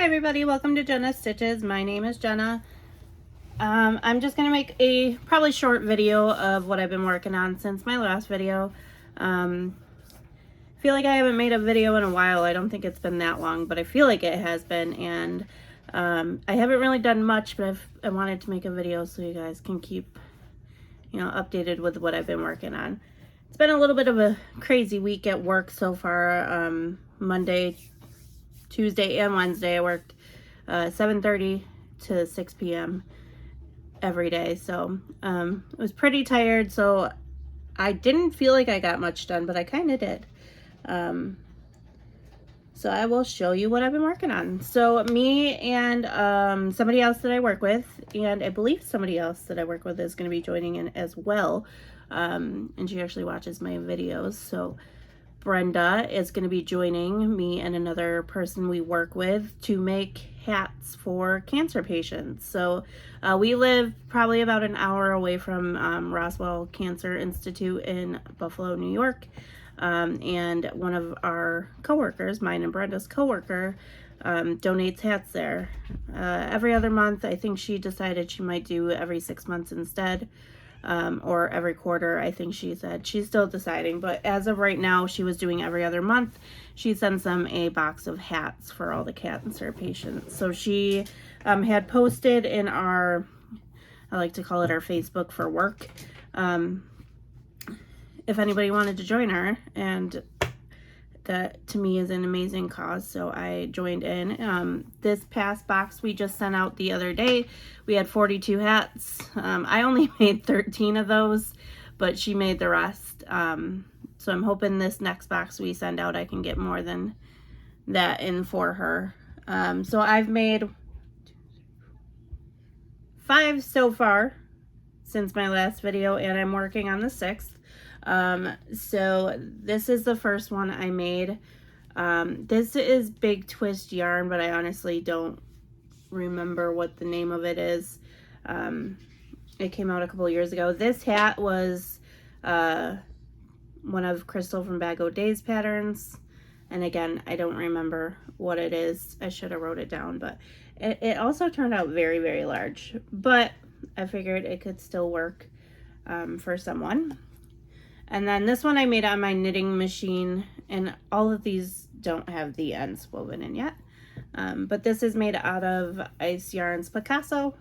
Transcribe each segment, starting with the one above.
everybody, welcome to Jenna's Stitches. My name is Jenna. I'm just going to make a probably short video of what I've been working on since my last video. I feel like I haven't made a video in a while. I don't think it's been that long, but I feel like it has been, and I haven't really done much, but I wanted to make a video so you guys can keep, updated with what I've been working on. It's been a little bit of a crazy week at work so far. Monday, Tuesday, and Wednesday I worked 7:30 to 6 p.m. every day, so I was pretty tired, so I didn't feel like I got much done, but I kind of did. So I will show you what I've been working on. So me and somebody else that I work with, and I believe somebody else that I work with is going to be joining in as well, and she actually watches my videos. So Brenda is going to be joining me and another person we work with to make hats for cancer patients. So we live probably about an hour away from Roswell Cancer Institute in Buffalo, New York. And one of our coworkers, mine and Brenda's coworker, donates hats there every other month. I think she decided she might do every 6 months instead. Or every quarter, I think she said. She's still deciding, but as of right now, she was doing every other month. She sends them a box of hats for all the cancer patients. So she had posted in our, I like to call it our Facebook for work, if anybody wanted to join her, and that to me is an amazing cause, so I joined in. This past box we just sent out the other day, we had 42 hats. I only made 13 of those, but she made the rest. So I'm hoping this next box we send out I can get more than that in for her. So I've made 5 so far since my last video, and I'm working on the 6th. So this is the first one I made. This is Big Twist yarn, but I honestly don't remember what the name of it is. It came out a couple years ago. This hat was one of Crystal from Bag O' Days patterns, and again, I don't remember what it is. I should have wrote it down, but it also turned out very, very large, but I figured it could still work for someone. And then this one I made on my knitting machine, and all of these don't have the ends woven in yet. But this is made out of Ice Yarns Picasso.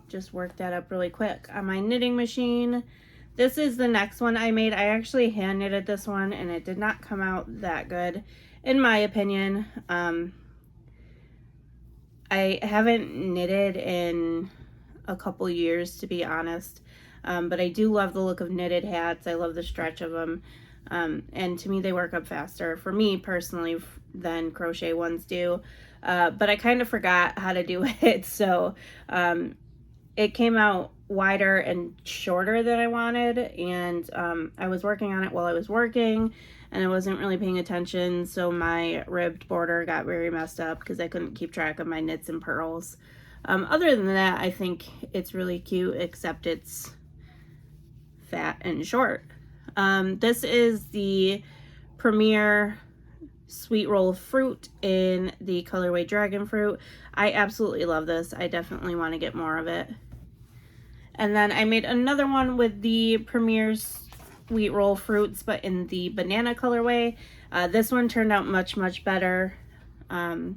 Just worked that up really quick on my knitting machine. This is the next one I made. I actually hand knitted this one, and it did not come out that good, in my opinion. I haven't knitted in a couple years, to be honest. But I do love the look of knitted hats. I love the stretch of them. And to me, they work up faster, for me personally, than crochet ones do. But I kind of forgot how to do it. So it came out wider and shorter than I wanted. And I was working on it while I was working, and I wasn't really paying attention. So my ribbed border got very messed up because I couldn't keep track of my knits and purls. Other than that, I think it's really cute, except it's fat and short. This is the Premier Sweet Roll Fruit in the colorway Dragon Fruit. I absolutely love this. I definitely want to get more of it. And then I made another one with the Premier Sweet Roll Fruits, but in the banana colorway. This one turned out much, much better. The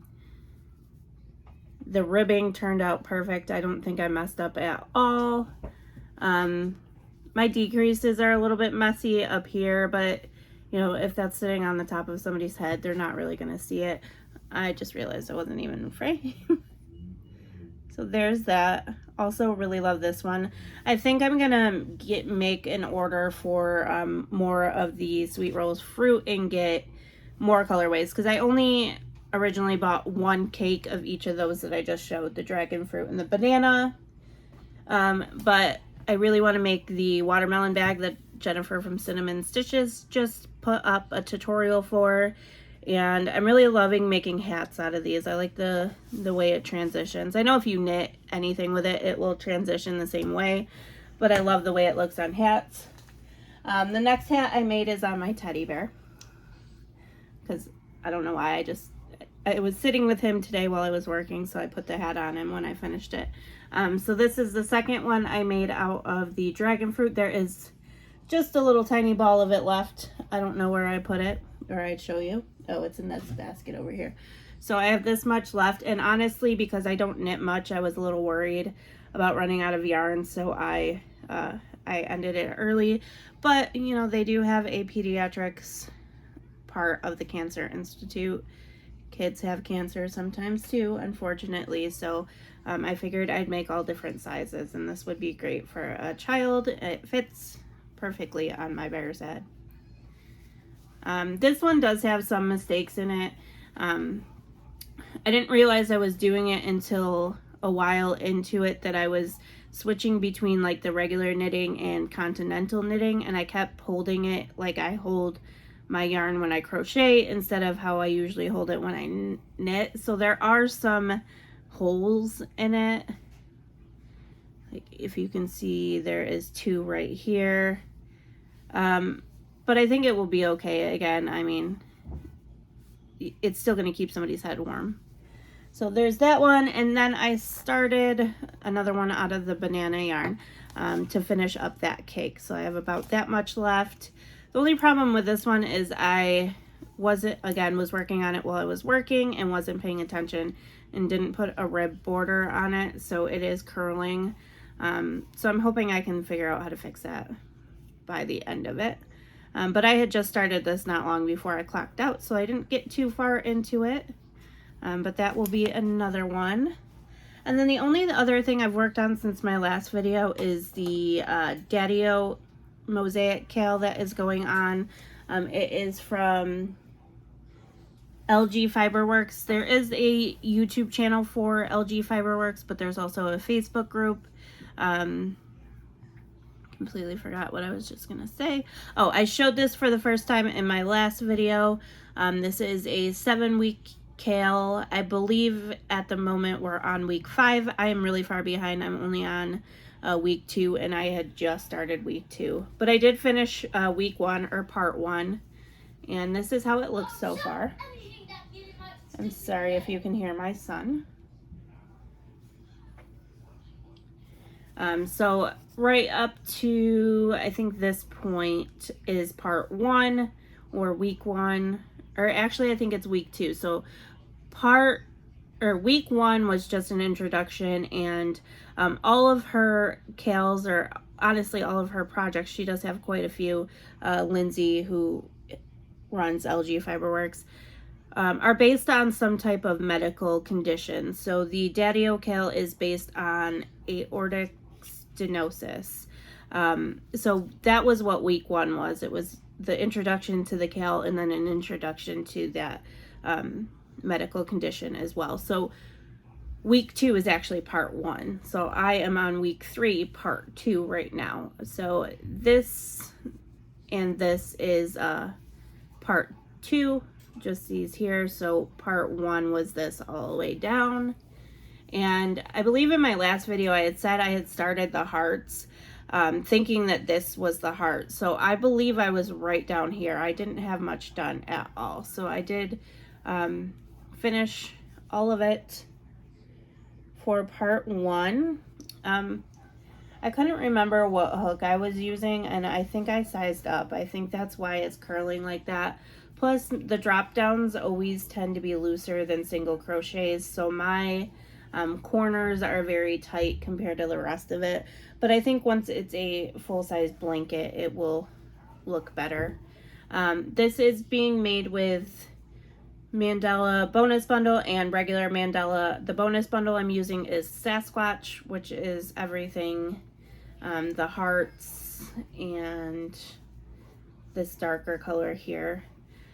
ribbing turned out perfect. I don't think I messed up at all. My decreases are a little bit messy up here, but if that's sitting on the top of somebody's head, they're not really going to see it. I just realized I wasn't even in frame. So there's that. Also really love this one. I think I'm going to make an order for more of the Sweet Rolls Fruit and get more colorways, because I only originally bought 1 cake of each of those that I just showed, the Dragon Fruit and the banana. But I really want to make the watermelon bag that Jennifer from Cinnamon Stitches just put up a tutorial for, and I'm really loving making hats out of these. I like the way it transitions. I know if you knit anything with it, it will transition the same way, but I love the way it looks on hats. The next hat I made is on my teddy bear, because I don't know why, I was sitting with him today while I was working, so I put the hat on him when I finished it. So this is the second one I made out of the dragon fruit. There is just a little tiny ball of it left. I don't know where I put it, or I'd show you. Oh, it's in this basket over here. So I have this much left, and honestly, because I don't knit much, I was a little worried about running out of yarn, so I ended it early. But, you know, they do have a pediatrics part of the Cancer Institute. Kids have cancer sometimes too, unfortunately, so I figured I'd make all different sizes, and this would be great for a child. It fits perfectly on my bear's head. This one does have some mistakes in it. I didn't realize I was doing it until a while into it, that I was switching between like the regular knitting and continental knitting, and I kept holding it like I hold my yarn when I crochet instead of how I usually hold it when I knit. So there are some holes in it. Like if you can see, there is 2 right here. But I think it will be okay. Again, I mean, it's still going to keep somebody's head warm. So there's that one, and then I started another one out of the banana yarn to finish up that cake. So I have about that much left. The only problem with this one is I was working on it while I was working and wasn't paying attention and didn't put a rib border on it, so it is curling. So I'm hoping I can figure out how to fix that by the end of it. But I had just started this not long before I clocked out, so I didn't get too far into it. But that will be another one. And then the only other thing I've worked on since my last video is the Daddy-O Mosaic Kale that is going on. It is from LG Fiberworks. There is a YouTube channel for LG Fiberworks, but there's also a Facebook group. Completely forgot what I was just gonna say. Oh, I showed this for the first time in my last video. This is a 7-week kale. I believe at the moment we're on week 5. I am really far behind. I'm only on week 2, and I had just started week 2. But I did finish week 1, or part 1, and this is how it looks so far. I'm sorry if you can hear my son. So right up to, I think this point is part 1 or week 1, or actually I think it's week 2. So week 1 was just an introduction, and all of her kales, or honestly all of her projects, she does have quite a few, Lindsay, who runs LG Fiberworks, are based on some type of medical condition. So the Daddy-O kale is based on aortic stenosis. So that was what week 1 was. It was the introduction to the kale, and then an introduction to that medical condition as well. So week 2 is actually part 1. So I am on week 3, part 2 right now. So this and this is part 2, just these here. So part 1 was this all the way down. And I believe in my last video I had said I had started the hearts, thinking that this was the heart. So I believe I was right down here. I didn't have much done at all. So I did finish all of it for part 1. I couldn't remember what hook I was using, and I think I sized up. I think that's why it's curling like that. Plus, the drop downs always tend to be looser than single crochets, so my corners are very tight compared to the rest of it. But I think once it's a full-size blanket, it will look better. This is being made with Mandala bonus bundle and regular Mandala. The bonus bundle I'm using is Sasquatch, which is everything, the hearts and this darker color here.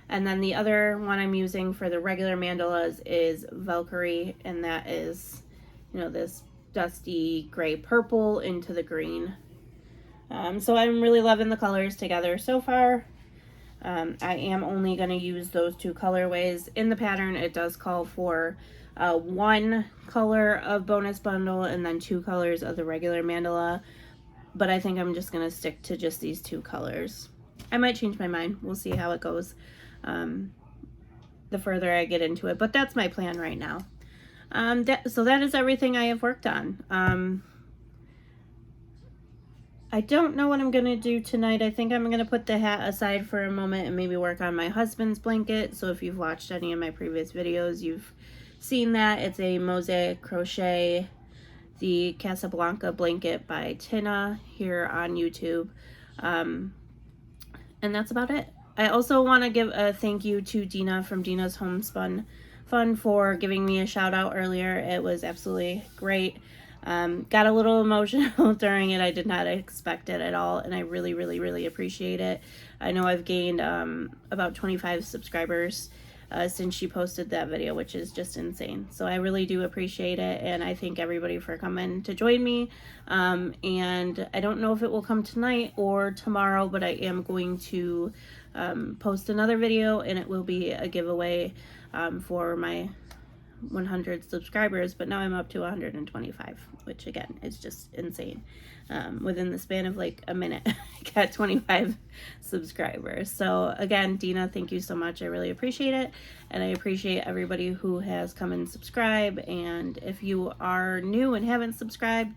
And then the other one I'm using for the regular mandalas is Valkyrie, and that is, you know, this dusty gray purple into the green. So I'm really loving the colors together so far. I am only going to use those 2 colorways. In the pattern, it does call for 1 color of bonus bundle and then 2 colors of the regular mandala, but I think I'm just going to stick to just these 2 colors. I might change my mind. We'll see how it goes. the further I get into it, but that's my plan right now. So that is everything I have worked on. I don't know what I'm going to do tonight. I think I'm going to put the hat aside for a moment and maybe work on my husband's blanket. So if you've watched any of my previous videos, you've seen that. It's a Mosaic Crochet, the Casablanca blanket by Dina here on YouTube. And that's about it. I also want to give a thank you to Dina from Dina's Homespun Fun for giving me a shout out earlier. It was absolutely great. Got a little emotional during it. I did not expect it at all, and I really, really, really appreciate it. I know I've gained about 25 subscribers since she posted that video, which is just insane. So I really do appreciate it, and I thank everybody for coming to join me. And I don't know if it will come tonight or tomorrow, but I am going to post another video, and it will be a giveaway for my 100 subscribers, but now I'm up to 125, which again is just insane. Within the span of like a minute, I got 25 subscribers. So again, Dina, thank you so much. I really appreciate it, and I appreciate everybody who has come and subscribed. And if you are new and haven't subscribed,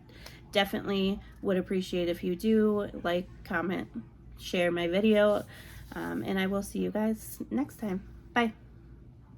definitely would appreciate if you do like, comment, share my video, and I will see you guys next time. Bye.